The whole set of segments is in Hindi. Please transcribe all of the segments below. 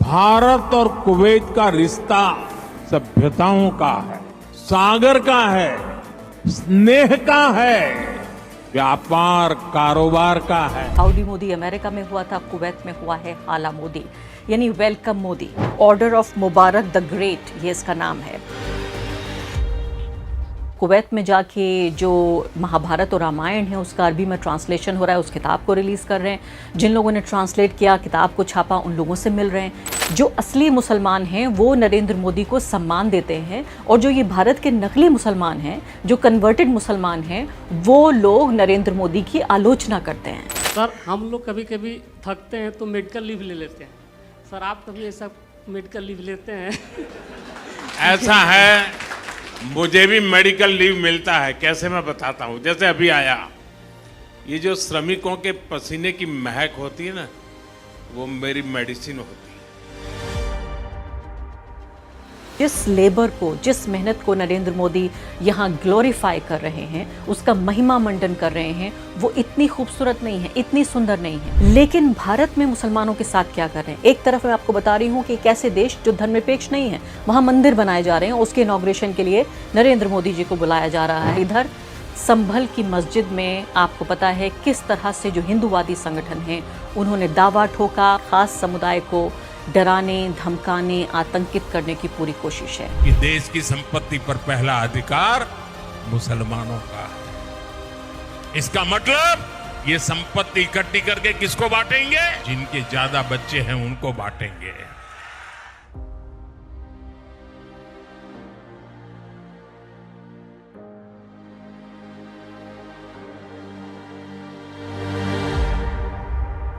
भारत और कुवैत का रिश्ता सभ्यताओं का है, सागर का है, स्नेह का है, व्यापार कारोबार का है। हाउडी मोदी अमेरिका में हुआ था, कुवैत में हुआ है हाला मोदी, यानी welcome Modi. Order of Mubarak the great, ये इसका नाम है। कुवैत में जाके जो महाभारत और रामायण है उसका अरबी में ट्रांसलेशन हो रहा है, उस किताब को रिलीज कर रहे हैं। जिन लोगों ने ट्रांसलेट किया, किताब को छापा, उन लोगों से मिल रहे हैं। जो असली मुसलमान हैं वो नरेंद्र मोदी को सम्मान देते हैं, और जो ये भारत के नकली मुसलमान हैं, जो कन्वर्टेड मुसलमान हैं, वो लोग नरेंद्र मोदी की आलोचना करते हैं। सर, हम लोग कभी कभी थकते हैं तो मेडिकल लीव ले लेते हैं। सर, आप कभी ऐसा मेडिकल लीव लेते हैं? ऐसा है, मुझे भी मेडिकल लीव मिलता है। कैसे, मैं बताता हूँ। जैसे अभी आया, ये जो श्रमिकों के पसीने की महक होती है ना, वो मेरी मेडिसिन होती है। जिस लेबर को, जिस मेहनत को नरेंद्र मोदी यहाँ ग्लोरीफाई कर रहे हैं, उसका महिमा मंडन कर रहे हैं, वो इतनी खूबसूरत नहीं है, इतनी सुंदर नहीं है। लेकिन भारत में मुसलमानों के साथ क्या कर रहे हैं? एक तरफ मैं आपको बता रही हूँ कि एक ऐसे देश जो धर्मनिरपेक्ष नहीं है, वहाँ मंदिर बनाए जा रहे हैं, उसके इनॉग्रेशन के लिए नरेंद्र मोदी जी को बुलाया जा रहा है। इधर संभल की मस्जिद में आपको पता है किस तरह से जो हिंदूवादी संगठन हैं, उन्होंने दावा ठोका, खास समुदाय को डराने, धमकाने, आतंकित करने की पूरी कोशिश है। कि देश की संपत्ति पर पहला अधिकार मुसलमानों का है। इसका मतलब ये संपत्ति इकट्ठी करके किसको बांटेंगे? जिनके ज्यादा बच्चे हैं उनको बांटेंगे।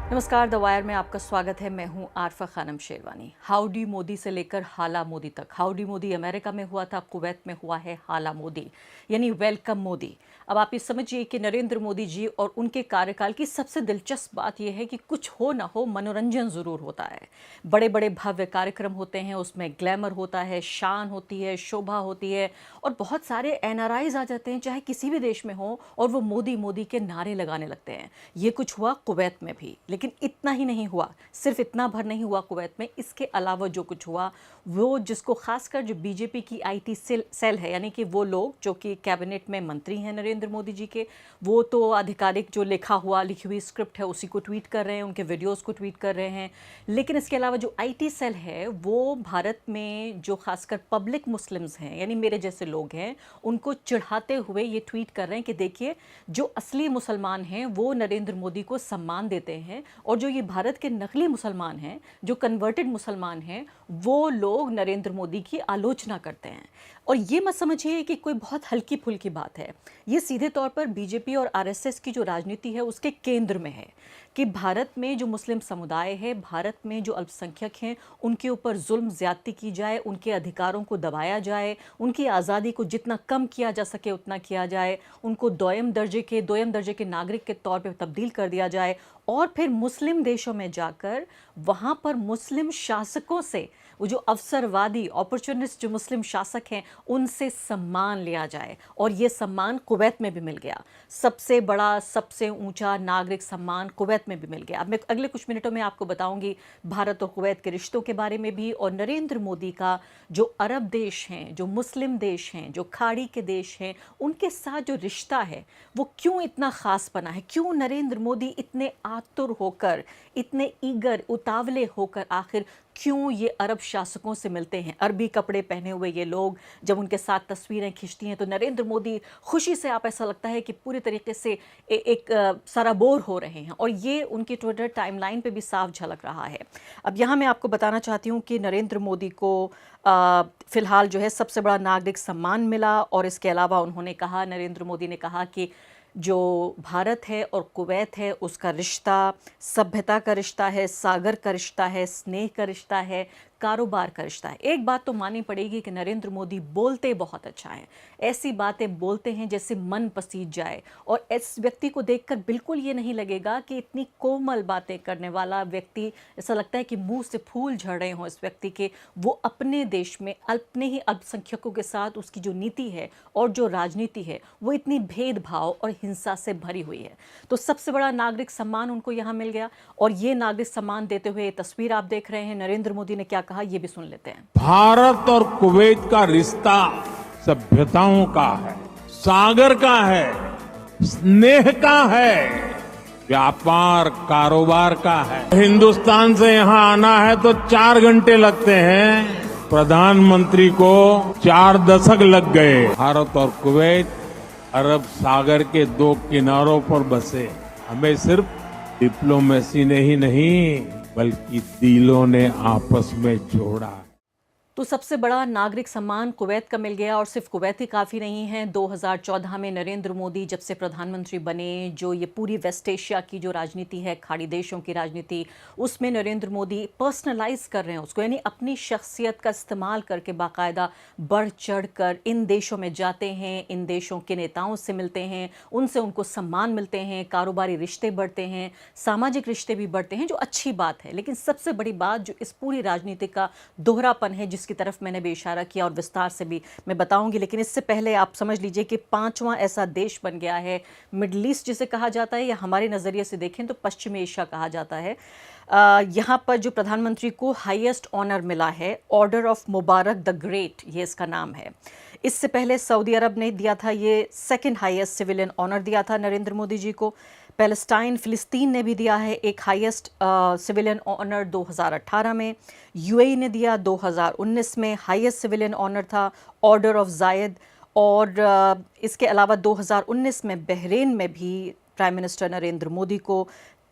नमस्कार, द वायर में आपका स्वागत है। मैं हूं आरफा खानम शेरवानी। हाउडी मोदी से लेकर हाला मोदी तक। हाउडी मोदी अमेरिका में हुआ था, कुवैत में हुआ है हाला मोदी, यानी वेलकम मोदी। अब आप ये समझिए कि नरेंद्र मोदी जी और उनके कार्यकाल की सबसे दिलचस्प बात यह है कि कुछ हो ना हो, मनोरंजन ज़रूर होता है। बड़े बड़े भव्य कार्यक्रम होते हैं, उसमें ग्लैमर होता है, शान होती है, शोभा होती है, और बहुत सारे एनआरआईज आ जाते हैं, चाहे किसी भी देश में हो, और वो मोदी मोदी के नारे लगाने लगते हैं। ये कुछ हुआ कुवैत में भी, लेकिन इतना ही नहीं हुआ, सिर्फ इतना भर नहीं हुआ कुवैत में। इसके अलावा जो कुछ हुआ, वो जिसको खासकर जो बीजेपी की आईटी सेल है, यानी कि वो लोग जो कि कैबिनेट में मंत्री हैं नरेंद्र मोदी जी के, वो तो आधिकारिक जो लिखी हुई स्क्रिप्ट है उसी को ट्वीट कर रहे हैं, उनके वीडियोस को ट्वीट कर रहे हैं। लेकिन इसके अलावा जो आईटी सेल है, वो भारत में जो खासकर पब्लिक मुस्लिम्स हैं, यानी मेरे जैसे लोग हैं, उनको चिढ़ाते हुए ये ट्वीट कर रहे हैं कि देखिए, जो असली मुसलमान हैं वो नरेंद्र मोदी को सम्मान देते हैं, और जो ये भारत के नकली मुसलमान हैं, जो कन्वर्टेड मुसलमान हैं, वो लोग नरेंद्र मोदी की आलोचना करते हैं। और ये मत समझिए कि कोई बहुत हल्की फुल्की बात है, ये सीधे तौर पर बीजेपी और आरएसएस की जो राजनीति है उसके केंद्र में है कि भारत में जो मुस्लिम समुदाय है, भारत में जो अल्पसंख्यक हैं, उनके ऊपर जुल्म ज्यादती की जाए, उनके अधिकारों को दबाया जाए, उनकी आज़ादी को जितना कम किया जा सके उतना किया जाए, उनको दोयम दर्जे के नागरिक के तौर पर तब्दील कर दिया जाए, और फिर मुस्लिम देशों में जाकर वहाँ पर मुस्लिम शासकों से, वो जो अवसरवादी अपॉर्चुनिस्ट जो मुस्लिम शासक हैं, उनसे सम्मान लिया जाए। और ये सम्मान कुवैत में भी मिल गया। सबसे बड़ा, सबसे ऊंचा नागरिक सम्मान कुवैत में भी मिल गया। अब मैं अगले कुछ मिनटों में आपको बताऊंगी भारत और कुवैत के रिश्तों के बारे में भी, और नरेंद्र मोदी का जो अरब देश हैं, जो मुस्लिम देश हैं, जो खाड़ी के देश हैं, उनके साथ जो रिश्ता है वो क्यों इतना खास बना है, क्यों नरेंद्र मोदी इतने आतुर होकर, इतने ईगर, उतावले होकर आखिर क्यों ये अरब शासकों से मिलते हैं। अरबी कपड़े पहने हुए ये लोग जब उनके साथ तस्वीरें खींचती हैं तो नरेंद्र मोदी खुशी से, आप ऐसा लगता है कि पूरी तरीके से एक सराबोर हो रहे हैं, और ये उनकी ट्विटर टाइमलाइन पे भी साफ झलक रहा है। अब यहाँ मैं आपको बताना चाहती हूँ कि नरेंद्र मोदी को फिलहाल जो है सबसे बड़ा नागरिक सम्मान मिला, और इसके अलावा उन्होंने कहा, नरेंद्र मोदी ने कहा कि जो भारत है और कुवैत है उसका रिश्ता सभ्यता का रिश्ता है, सागर का रिश्ता है, स्नेह का रिश्ता है, कारोबार का रिश्ता है। एक बात तो माननी पड़ेगी कि नरेंद्र मोदी बोलते बहुत अच्छा है, ऐसी बातें बोलते हैं जैसे मन पसीज जाए, और इस व्यक्ति को देखकर बिल्कुल ये नहीं लगेगा कि इतनी कोमल बातें करने वाला व्यक्ति, ऐसा लगता है कि मुंह से फूल झड़ रहे हों इस व्यक्ति के। वो अपने देश में अपने ही अल्पसंख्यकों के साथ उसकी जो नीति है और जो राजनीति है वो इतनी भेदभाव और हिंसा से भरी हुई है। तो सबसे बड़ा नागरिक सम्मान उनको यहाँ मिल गया, और ये नागरिक सम्मान देते हुए ये तस्वीर आप देख रहे हैं। नरेंद्र मोदी ने क्या कहा ये भी सुन लेते हैं। भारत और कुवैत का रिश्ता सभ्यताओं का है, सागर का है, स्नेह का है, व्यापार कारोबार का है। हिंदुस्तान से यहाँ आना है तो 4 घंटे लगते हैं, प्रधानमंत्री को 4 दशक लग गए। भारत और कुवैत अरब सागर के 2 किनारों पर बसे। हमें सिर्फ डिप्लोमेसी ने ही नहीं बल्कि दिलों ने आपस में जोड़ा। तो सबसे बड़ा नागरिक सम्मान कुवैत का मिल गया, और सिर्फ कुवैत ही काफ़ी नहीं है। 2014 में नरेंद्र मोदी जब से प्रधानमंत्री बने, जो ये पूरी वेस्ट एशिया की जो राजनीति है, खाड़ी देशों की राजनीति, उसमें नरेंद्र मोदी पर्सनलाइज कर रहे हैं उसको, यानी अपनी शख्सियत का इस्तेमाल करके बाकायदा बढ़ चढ़ कर इन देशों में जाते हैं, इन देशों के नेताओं से मिलते हैं, उनसे उनको सम्मान मिलते हैं, कारोबारी रिश्ते बढ़ते हैं, सामाजिक रिश्ते भी बढ़ते हैं, जो अच्छी बात है। लेकिन सबसे बड़ी बात जो इस पूरी राजनीति का दोहरापन है, की तरफ मैंने भी इशारा किया और विस्तार से भी मैं बताऊंगी, लेकिन इससे पहले आप समझ लीजिए कि 5वां ऐसा देश बन गया है, मिडिल ईस्ट जिसे कहा जाता है, या हमारे नज़रिए से देखें तो पश्चिमी एशिया कहा जाता है। यहाँ पर जो प्रधानमंत्री को हाईएस्ट ऑनर मिला है, order of Mubarak the great, ये इसका नाम है। इससे पहले सऊदी अरब ने दिया था, ये 2nd हाईएस्ट सिविलियन ऑनर दिया था नरेंद्र मोदी जी को। पैलेस्टाइन फिलिस्तीन ने भी दिया है एक हाईएस्ट सिविलियन ऑनर 2018 में। यूएई ने दिया 2019 में, हाईएस्ट सिविलियन ऑनर था ऑर्डर ऑफ जायद। और इसके अलावा 2019 में बहरीन में भी प्राइम मिनिस्टर नरेंद्र मोदी को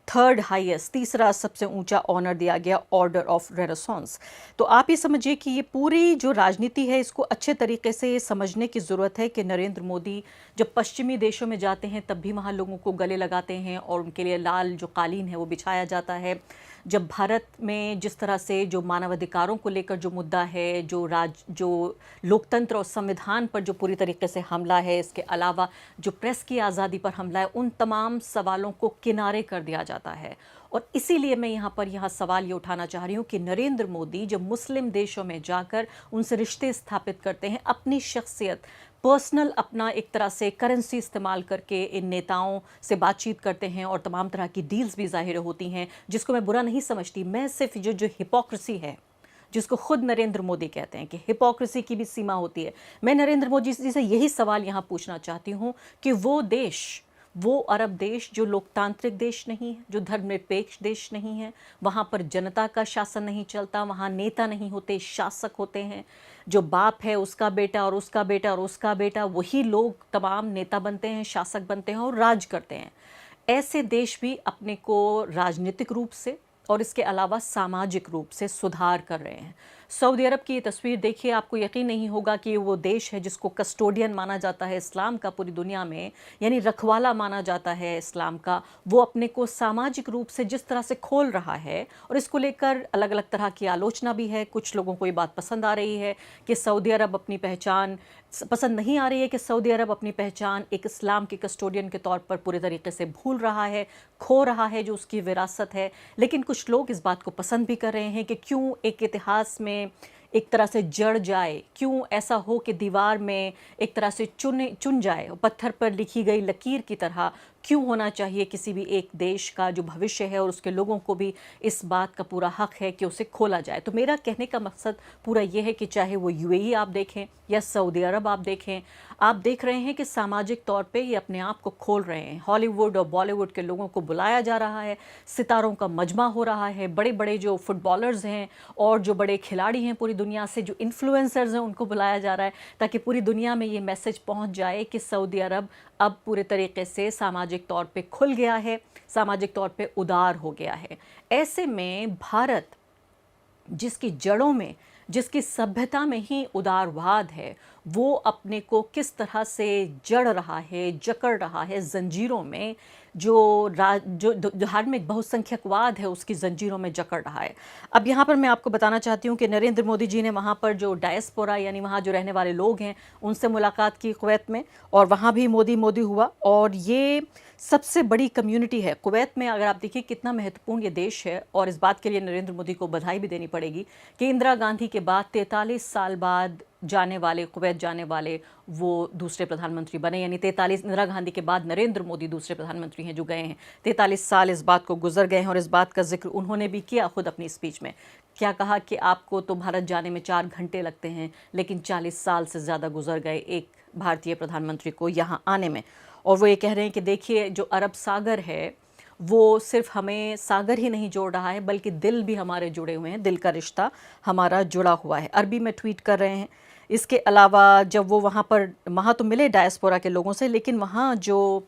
3rd हाईएस्ट, तीसरा सबसे ऊंचा ऑनर दिया गया, ऑर्डर ऑफ रेनेसांस। तो आप ये समझिए कि ये पूरी जो राजनीति है इसको अच्छे तरीके से ये समझने की ज़रूरत है कि नरेंद्र मोदी जब पश्चिमी देशों में जाते हैं तब भी वहाँ लोगों को गले लगाते हैं और उनके लिए लाल जो कालीन है वो बिछाया जाता है। जब भारत में जिस तरह से जो मानवाधिकारों को लेकर जो मुद्दा है, जो लोकतंत्र और संविधान पर जो पूरी तरीके से हमला है, इसके अलावा जो प्रेस की आज़ादी पर हमला है, उन तमाम सवालों को किनारे कर दिया जाता है। और इसीलिए मैं यहाँ सवाल ये उठाना चाह रही हूँ कि नरेंद्र मोदी जब मुस्लिम देशों में जाकर उनसे रिश्ते स्थापित करते हैं, अपनी शख्सियत, पर्सनल अपना एक तरह से करेंसी इस्तेमाल करके इन नेताओं से बातचीत करते हैं और तमाम तरह की डील्स भी ज़ाहिर होती हैं, जिसको मैं बुरा नहीं समझती। मैं सिर्फ जो हिपोक्रेसी है, जिसको खुद नरेंद्र मोदी कहते हैं कि हिपोक्रेसी की भी सीमा होती है, मैं नरेंद्र मोदी जी से यही सवाल यहाँ पूछना चाहती हूँ कि वो अरब देश जो लोकतांत्रिक देश नहीं है, जो धर्मनिरपेक्ष देश नहीं है, वहाँ पर जनता का शासन नहीं चलता, वहाँ नेता नहीं होते, शासक होते हैं। जो बाप है उसका बेटा और उसका बेटा और उसका बेटा, वही लोग तमाम नेता बनते हैं, शासक बनते हैं और राज करते हैं। ऐसे देश भी अपने को राजनीतिक रूप से और इसके अलावा सामाजिक रूप से सुधार कर रहे हैं। सऊदी अरब की ये तस्वीर देखिए, आपको यकीन नहीं होगा कि वो देश है जिसको कस्टोडियन माना जाता है इस्लाम का पूरी दुनिया में, यानी रखवाला माना जाता है इस्लाम का। वो अपने को सामाजिक रूप से जिस तरह से खोल रहा है, और इसको लेकर अलग अलग तरह की आलोचना भी है। कुछ लोगों को ये बात पसंद आ रही है कि सऊदी अरब अपनी पहचान, पसंद नहीं आ रही है कि सऊदी अरब अपनी पहचान एक इस्लाम के कस्टोडियन के तौर पर पूरे तरीके से भूल रहा है, खो रहा है जो उसकी विरासत है। लेकिन कुछ लोग इस बात को पसंद भी कर रहे हैं कि क्यों एक इतिहास में एक तरह से जड़ जाए, क्यों ऐसा हो कि दीवार में एक तरह से चुन जाए, पत्थर पर लिखी गई लकीर की तरह क्यों होना चाहिए किसी भी एक देश का जो भविष्य है, और उसके लोगों को भी इस बात का पूरा हक है कि उसे खोला जाए। तो मेरा कहने का मकसद पूरा ये है कि चाहे वो यूएई आप देखें या सऊदी अरब आप देखें, आप देख रहे हैं कि सामाजिक तौर पे ये अपने आप को खोल रहे हैं। हॉलीवुड और बॉलीवुड के लोगों को बुलाया जा रहा है, सितारों का मजमा हो रहा है, बड़े बड़े जो फुटबॉलर्स हैं और जो बड़े खिलाड़ी हैं पूरी दुनिया से, जो इन्फ्लुएंसर्स हैं, उनको बुलाया जा रहा है ताकि पूरी दुनिया में ये मैसेज पहुंच जाए कि सऊदी अरब अब पूरे तरीके से सामाजिक तौर पे खुल गया है, सामाजिक तौर पे उदार हो गया है। ऐसे में भारत, जिसकी जड़ों में, जिसकी सभ्यता में ही उदारवाद है, वो अपने को किस तरह से जड़ रहा है, जकड़ रहा है जंजीरों में, जो धार्मिक बहुसंख्यकवाद है उसकी जंजीरों में जकड़ रहा है। अब यहाँ पर मैं आपको बताना चाहती हूँ कि नरेंद्र मोदी जी ने वहाँ पर जो डायस्पोरा यानी वहाँ जो रहने वाले लोग हैं उनसे मुलाकात की कुवैत में, और वहाँ भी मोदी मोदी हुआ। और ये सबसे बड़ी कम्युनिटी है कुवैत में। अगर आप देखिए कितना महत्वपूर्ण ये देश है, और इस बात के लिए नरेंद्र मोदी को बधाई भी देनी पड़ेगी कि इंदिरा गांधी के बाद 43 साल बाद कुवैत जाने वाले वो दूसरे प्रधानमंत्री बने। यानी 43 इंदिरा गांधी के बाद नरेंद्र मोदी दूसरे प्रधानमंत्री हैं जो गए हैं। 43 साल इस बात को गुजर गए हैं, और इस बात का जिक्र उन्होंने भी किया खुद अपनी स्पीच में। क्या कहा कि आपको तो भारत जाने में 4 घंटे लगते हैं, लेकिन 40 साल से ज़्यादा गुजर गए एक भारतीय प्रधानमंत्री को यहाँ आने में। और वो ये कह रहे हैं कि देखिए जो अरब सागर है वो सिर्फ हमें सागर ही नहीं जोड़ रहा है, बल्कि दिल भी हमारे जुड़े हुए हैं, दिल का रिश्ता हमारा जुड़ा हुआ है। अरबी में ट्वीट कर रहे हैं। इसके अलावा जब वो वहाँ तो मिले डायस्पोरा के लोगों से, लेकिन वहाँ जो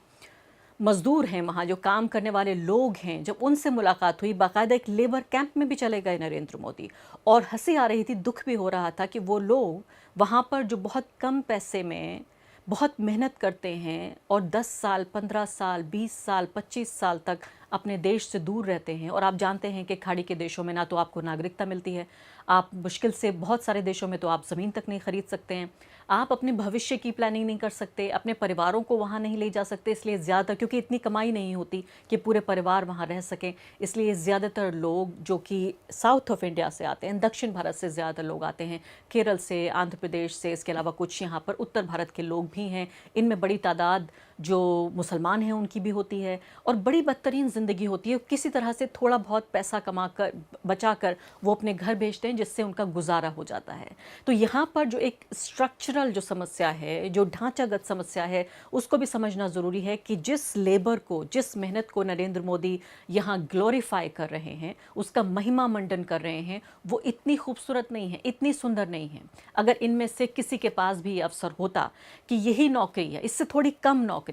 मज़दूर हैं, वहाँ जो काम करने वाले लोग हैं, जब उनसे मुलाकात हुई, बाकायदा एक लेबर कैंप में भी चले गए नरेंद्र मोदी। और हंसी आ रही थी, दुख भी हो रहा था कि वो लोग वहाँ पर जो बहुत कम पैसे में बहुत मेहनत करते हैं और 10 साल, 15 साल, 20 साल, 25 साल तक अपने देश से दूर रहते हैं। और आप जानते हैं कि खाड़ी के देशों में ना तो आपको नागरिकता मिलती है, आप मुश्किल से, बहुत सारे देशों में तो आप ज़मीन तक नहीं खरीद सकते हैं, आप अपने भविष्य की प्लानिंग नहीं कर सकते, अपने परिवारों को वहाँ नहीं ले जा सकते। इसलिए ज़्यादा, क्योंकि इतनी कमाई नहीं होती कि पूरे परिवार वहाँ रह सकें, इसलिए ज़्यादातर लोग जो कि साउथ ऑफ इंडिया से आते हैं, दक्षिण भारत से ज़्यादातर लोग आते हैं, केरल से, आंध्र प्रदेश से, इसके अलावा कुछ यहाँ पर उत्तर भारत के लोग भी हैं। इनमें बड़ी तादाद जो मुसलमान हैं उनकी भी होती है, और बड़ी बदतरीन ज़िंदगी होती है। किसी तरह से थोड़ा बहुत पैसा कमा कर, बचा कर वो अपने घर भेजते हैं, जिससे उनका गुजारा हो जाता है। तो यहाँ पर जो एक स्ट्रक्चरल जो समस्या है, जो ढांचागत समस्या है, उसको भी समझना ज़रूरी है कि जिस लेबर को, जिस मेहनत को नरेंद्र मोदी यहाँ ग्लोरीफाई कर रहे हैं, उसका महिमा मंडन कर रहे हैं, वो इतनी खूबसूरत नहीं है, इतनी सुंदर नहीं है। अगर इनमें से किसी के पास भी अवसर होता कि यही नौकरी है, इससे थोड़ी कम नौकरी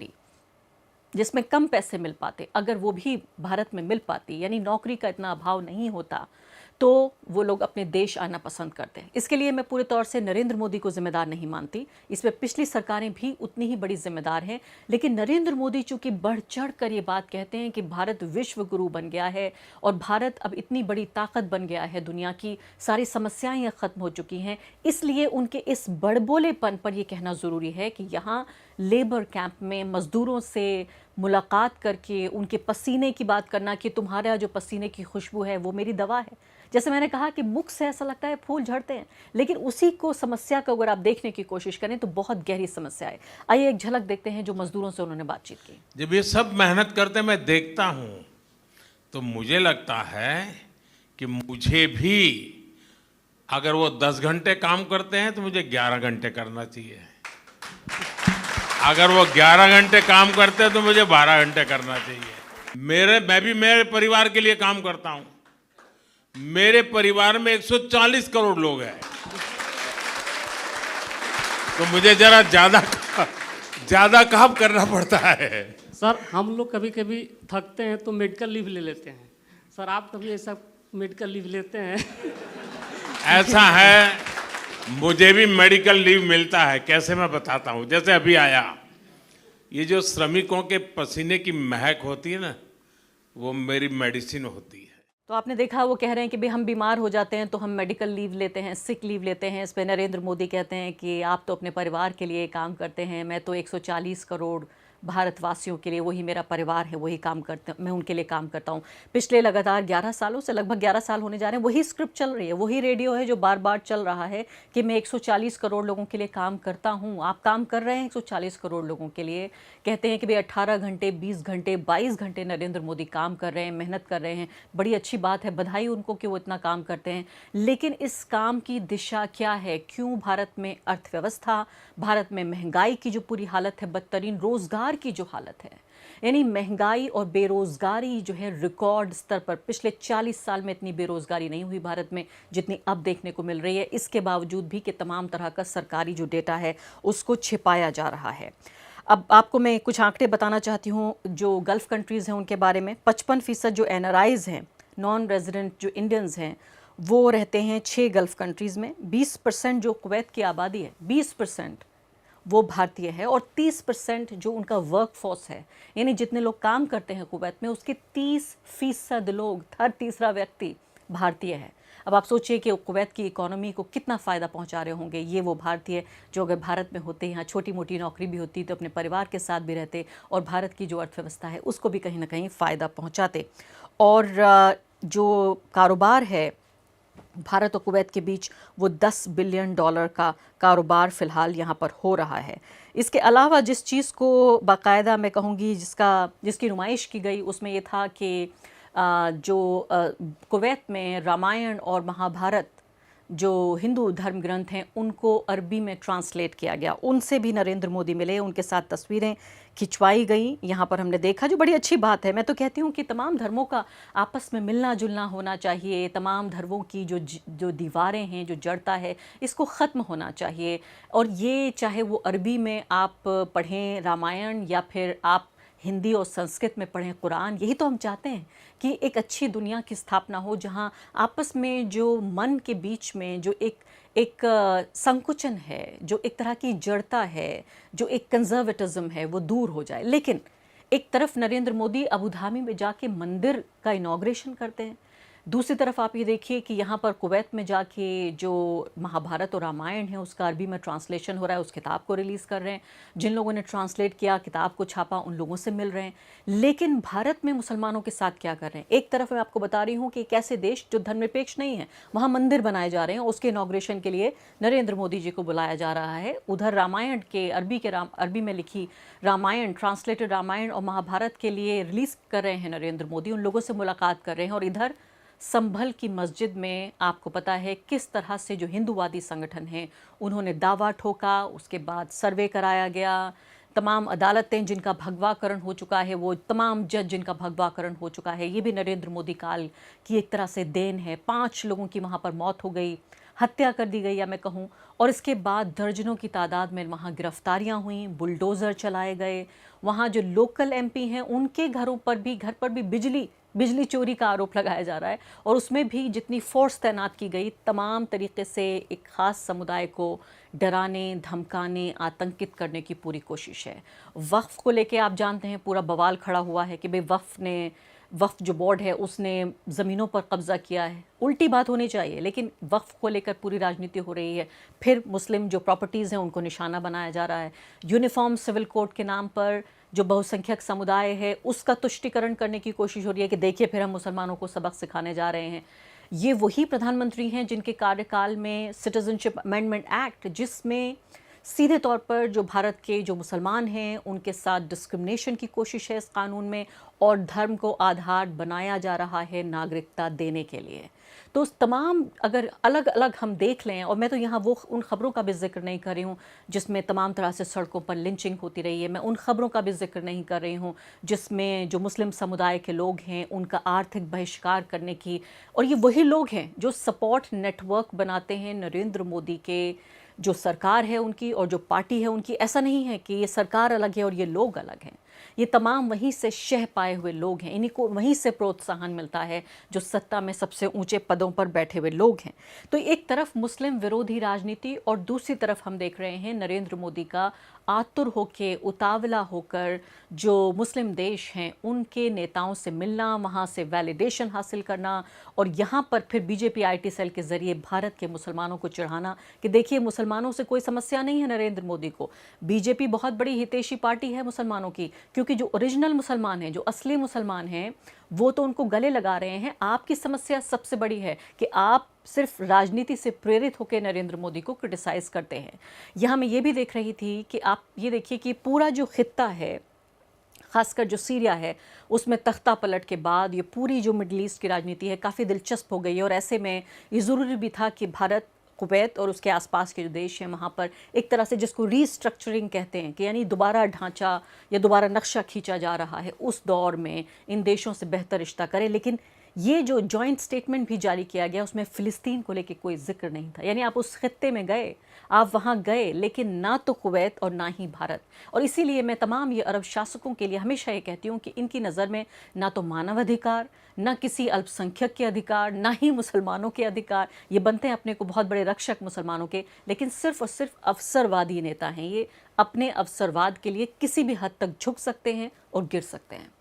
जिसमें कम पैसे मिल पाते, अगर वो भी भारत में मिल पाती, यानी नौकरी का इतना अभाव नहीं होता, तो वो लोग अपने देश आना पसंद करते हैं। इसके लिए मैं पूरे तौर से नरेंद्र मोदी को जिम्मेदार नहीं मानती, इसमें पिछली सरकारें भी उतनी ही बड़ी जिम्मेदार हैं। लेकिन नरेंद्र मोदी चूंकि बढ़ चढ़ कर ये बात कहते हैं कि भारत विश्व गुरु बन गया है और भारत अब इतनी बड़ी ताकत बन गया है, दुनिया की सारी समस्याएं ख़त्म हो चुकी हैं, इसलिए उनके इस बड़बोलेपन पर यह कहना ज़रूरी है कि यहाँ लेबर कैंप में मज़दूरों से मुलाकात करके उनके पसीने की बात करना कि तुम्हारा जो पसीने की खुशबू है वो मेरी दवा है। जैसे मैंने कहा कि मुख से ऐसा लगता है फूल झड़ते हैं, लेकिन उसी को, समस्या को अगर आप देखने की कोशिश करें तो बहुत गहरी समस्या है। आइए एक झलक देखते हैं जो मजदूरों से उन्होंने बातचीत की। जब ये सब मेहनत करते मैं देखता हूँ तो मुझे लगता है कि मुझे भी, अगर वो 10 घंटे काम करते हैं तो मुझे 11 घंटे करना चाहिए। अगर वो 11 घंटे काम करते हैं तो मुझे 12 घंटे करना चाहिए। मैं भी मेरे परिवार के लिए काम करता हूं। मेरे परिवार में 140 करोड़ लोग हैं, तो मुझे जरा ज्यादा काम करना पड़ता है। सर हम लोग कभी कभी थकते हैं तो मेडिकल लीव ले लेते हैं। सर आप कभी ऐसा मेडिकल लीव लेते हैं? ऐसा है, मुझे भी मेडिकल लीव मिलता है। कैसे, मैं बताता हूँ। जैसे अभी आया, ये जो श्रमिकों के पसीने की महक होती है ना, वो मेरी मेडिसिन होती है। तो आपने देखा, वो कह रहे हैं कि भाई हम बीमार हो जाते हैं तो हम मेडिकल लीव लेते हैं, सिक लीव लेते हैं। इस पे नरेंद्र मोदी कहते हैं कि आप तो अपने परिवार के लिए काम करते हैं, मैं तो 140 करोड़ भारतवासियों के लिए, वही मेरा परिवार है, वही काम करते, मैं उनके लिए काम करता हूँ। पिछले लगातार 11 सालों से, लगभग 11 साल होने जा रहे हैं, वही स्क्रिप्ट चल रही है, वही रेडियो है जो बार बार चल रहा है कि मैं 140 करोड़ लोगों के लिए काम करता हूँ। आप काम कर रहे हैं 140 करोड़ लोगों के लिए। कहते हैं कि भाई 18 घंटे, 20 घंटे, 22 घंटे नरेंद्र मोदी काम कर रहे हैं, मेहनत कर रहे हैं। बड़ी अच्छी बात है, बधाई उनको कि वो इतना काम करते हैं। लेकिन इस काम की दिशा क्या है? क्यों भारत में अर्थव्यवस्था, भारत में महंगाई की जो पूरी हालत है, बदतरीन रोजगार की जो हालत है, यानी महंगाई और बेरोजगारी जो है रिकॉर्ड स्तर पर। पिछले 40 साल में इतनी बेरोजगारी नहीं हुई भारत में जितनी अब देखने को मिल रही है। इसके बावजूद भी कि तमाम तरह का सरकारी जो डेटा है उसको छिपाया जा रहा है। अब आपको मैं कुछ आंकड़े बताना चाहती हूँ जो गल्फ़ कंट्रीज़ हैं उनके बारे में। 55% जो NRIs हैं, नॉन रेजिडेंट जो इंडियंस हैं, वो रहते हैं 6 गल्फ़ कंट्रीज़ में। 20% जो कुवैत की आबादी है, 20%, वो भारतीय है, और 30% जो उनका वर्कफोर्स है, यानी जितने लोग काम करते हैं कुवैत में, उसके 30% लोग, हर तीसरा व्यक्ति भारतीय है। अब आप सोचिए कि कुवैत की इकोनॉमी को कितना फ़ायदा पहुंचा रहे होंगे ये वो भारतीय, जो अगर भारत में होते, यहाँ छोटी मोटी नौकरी भी होती तो अपने परिवार के साथ भी रहते और भारत की जो अर्थव्यवस्था है उसको भी कहीं ना कहीं फ़ायदा पहुंचाते। और जो कारोबार है भारत और कुवैत के बीच, वो $10 बिलियन का कारोबार फ़िलहाल यहाँ पर हो रहा है। इसके अलावा जिस चीज़ को बाकायदा मैं कहूँगी जिसकी नुमाइश की गई, उसमें ये था कि कुवैत में रामायण और महाभारत जो हिंदू धर्म ग्रंथ हैं उनको अरबी में ट्रांसलेट किया गया। उनसे भी नरेंद्र मोदी मिले, उनके साथ तस्वीरें खिंचवाई गई, यहाँ पर हमने देखा, जो बड़ी अच्छी बात है। मैं तो कहती हूँ कि तमाम धर्मों का आपस में मिलना जुलना होना चाहिए, तमाम धर्मों की जो दीवारें हैं, जो जड़ता है, इसको ख़त्म होना चाहिए। और ये चाहे वो अरबी में आप पढ़ें रामायण या फिर आप हिंदी और संस्कृत में पढ़ें कुरान, यही तो हम चाहते हैं कि एक अच्छी दुनिया की स्थापना हो जहां आपस में जो मन के बीच में जो एक संकुचन है, जो एक तरह की जड़ता है, जो एक कंजर्वेटिज्म है, वो दूर हो जाए। लेकिन एक तरफ नरेंद्र मोदी अबू धाबी में जाके मंदिर का इनॉग्रेशन करते हैं, दूसरी तरफ आप ये देखिए कि यहाँ पर कुवैत में जाके जो महाभारत और रामायण है उसका अरबी में ट्रांसलेशन हो रहा है, उस किताब को रिलीज़ कर रहे हैं। जिन लोगों ने ट्रांसलेट किया, किताब को छापा, उन लोगों से मिल रहे हैं। लेकिन भारत में मुसलमानों के साथ क्या कर रहे हैं? एक तरफ मैं आपको बता रही हूँ कि एक ऐसे देश जो धर्मनिरपेक्ष नहीं है, वहाँ मंदिर बनाए जा रहे हैं, उसके इनॉग्रेशन के लिए नरेंद्र मोदी जी को बुलाया जा रहा है। उधर रामायण के अरबी में लिखी रामायण, ट्रांसलेटेड रामायण और महाभारत के लिए रिलीज़ कर रहे हैं नरेंद्र मोदी, उन लोगों से मुलाकात कर रहे हैं। और इधर संभल की मस्जिद में आपको पता है किस तरह से जो हिंदूवादी संगठन हैं उन्होंने दावा ठोका, उसके बाद सर्वे कराया गया, तमाम अदालतें जिनका भगवाकरण हो चुका है, वो तमाम जज जिनका भगवाकरण हो चुका है, ये भी नरेंद्र मोदी काल की एक तरह से देन है। 5 लोगों की वहाँ पर मौत हो गई, हत्या कर दी गई या मैं कहूँ, और इसके बाद दर्जनों की तादाद में वहाँ गिरफ्तारियाँ हुई, बुलडोज़र चलाए गए। वहाँ जो लोकल एमपी हैं उनके घर पर भी बिजली चोरी का आरोप लगाया जा रहा है, और उसमें भी जितनी फोर्स तैनात की गई, तमाम तरीके से एक ख़ास समुदाय को डराने, धमकाने, आतंकित करने की पूरी कोशिश है। वक्फ़ को लेके आप जानते हैं पूरा बवाल खड़ा हुआ है कि भाई वक्फ़ जो बोर्ड है उसने ज़मीनों पर कब्ज़ा किया है। उल्टी बात होनी चाहिए, लेकिन वक्फ़ को लेकर पूरी राजनीति हो रही है। फिर मुस्लिम जो प्रॉपर्टीज़ हैं उनको निशाना बनाया जा रहा है। यूनिफॉर्म सिविल कोड के नाम पर जो बहुसंख्यक समुदाय है उसका तुष्टिकरण करने की कोशिश हो रही है कि देखिए फिर हम मुसलमानों को सबक सिखाने जा रहे हैं। ये वही प्रधानमंत्री हैं जिनके कार्यकाल में सिटीजनशिप अमेंडमेंट एक्ट, जिसमें सीधे तौर पर जो भारत के जो मुसलमान हैं उनके साथ डिस्क्रिमिनेशन की कोशिश है इस कानून में, और धर्म को आधार बनाया जा रहा है नागरिकता देने के लिए। तो उस तमाम अगर अलग अलग हम देख लें, और मैं तो यहाँ वो उन खबरों का भी जिक्र नहीं कर रही हूँ जिसमें तमाम तरह से सड़कों पर लिंचिंग होती रही है, मैं उन खबरों का भी जिक्र नहीं कर रही हूँ जिसमें जो मुस्लिम समुदाय के लोग हैं उनका आर्थिक बहिष्कार करने की, और ये वही लोग हैं जो सपोर्ट नेटवर्क बनाते हैं नरेंद्र मोदी के, जो सरकार है उनकी और जो पार्टी है उनकी। ऐसा नहीं है कि ये सरकार अलग है और ये लोग अलग हैं, ये तमाम वहीं से शह पाए हुए लोग हैं, इन्हीं को वहीं से प्रोत्साहन मिलता है जो सत्ता में सबसे ऊंचे पदों पर बैठे हुए लोग हैं। तो एक तरफ मुस्लिम विरोधी राजनीति और दूसरी तरफ हम देख रहे हैं नरेंद्र मोदी का आतुर होकर, उतावला होकर जो मुस्लिम देश हैं उनके नेताओं से मिलना, वहाँ से वैलिडेशन हासिल करना, और यहाँ पर फिर बीजेपी IT सेल के ज़रिए भारत के मुसलमानों को चिढ़ाना कि देखिए मुसलमानों से कोई समस्या नहीं है नरेंद्र मोदी को। बीजेपी बहुत बड़ी हितैषी पार्टी है मुसलमानों की, क्योंकि जो ओरिजिनल मुसलमान हैं, जो असली मुसलमान हैं, वो तो उनको गले लगा रहे हैं। आपकी समस्या सबसे बड़ी है कि आप सिर्फ राजनीति से प्रेरित होकर नरेंद्र मोदी को क्रिटिसाइज़ करते हैं। यहाँ मैं ये भी देख रही थी कि आप ये देखिए कि पूरा जो खित्ता है, ख़ासकर जो सीरिया है, उसमें तख्ता पलट के बाद ये पूरी जो मिडल ईस्ट की राजनीति है काफ़ी दिलचस्प हो गई है। और ऐसे में ये ज़रूरी भी था कि भारत, कुवैत और उसके आसपास के जो देश हैं वहाँ पर एक तरह से जिसको रीस्ट्रक्चरिंग कहते हैं कि यानी दोबारा ढांचा या दोबारा नक्शा खींचा जा रहा है, उस दौर में इन देशों से बेहतर रिश्ता करें। लेकिन ये जो जॉइंट स्टेटमेंट भी जारी किया गया उसमें फ़िलिस्तीन को लेके कोई जिक्र नहीं था। यानी आप उस खित्ते में गए, आप वहाँ गए, लेकिन ना तो कुवैत और ना ही भारत। और इसीलिए मैं तमाम ये अरब शासकों के लिए हमेशा ये कहती हूँ कि इनकी नज़र में ना तो मानवाधिकार, ना किसी अल्पसंख्यक के अधिकार, ना ही मुसलमानों के अधिकार। ये बनते हैं अपने को बहुत बड़े रक्षक मुसलमानों के, लेकिन सिर्फ और सिर्फ अवसरवादी नेता हैं। ये अपने अवसरवाद के लिए किसी भी हद तक झुक सकते हैं और गिर सकते हैं।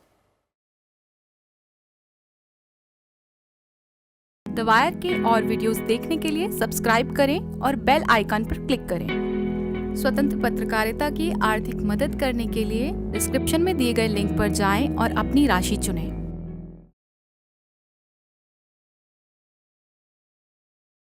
द वायर के और वीडियोस देखने के लिए सब्सक्राइब करें और बेल आइकन पर क्लिक करें। स्वतंत्र पत्रकारिता की आर्थिक मदद करने के लिए डिस्क्रिप्शन में दिए गए लिंक पर जाएं और अपनी राशि चुनें।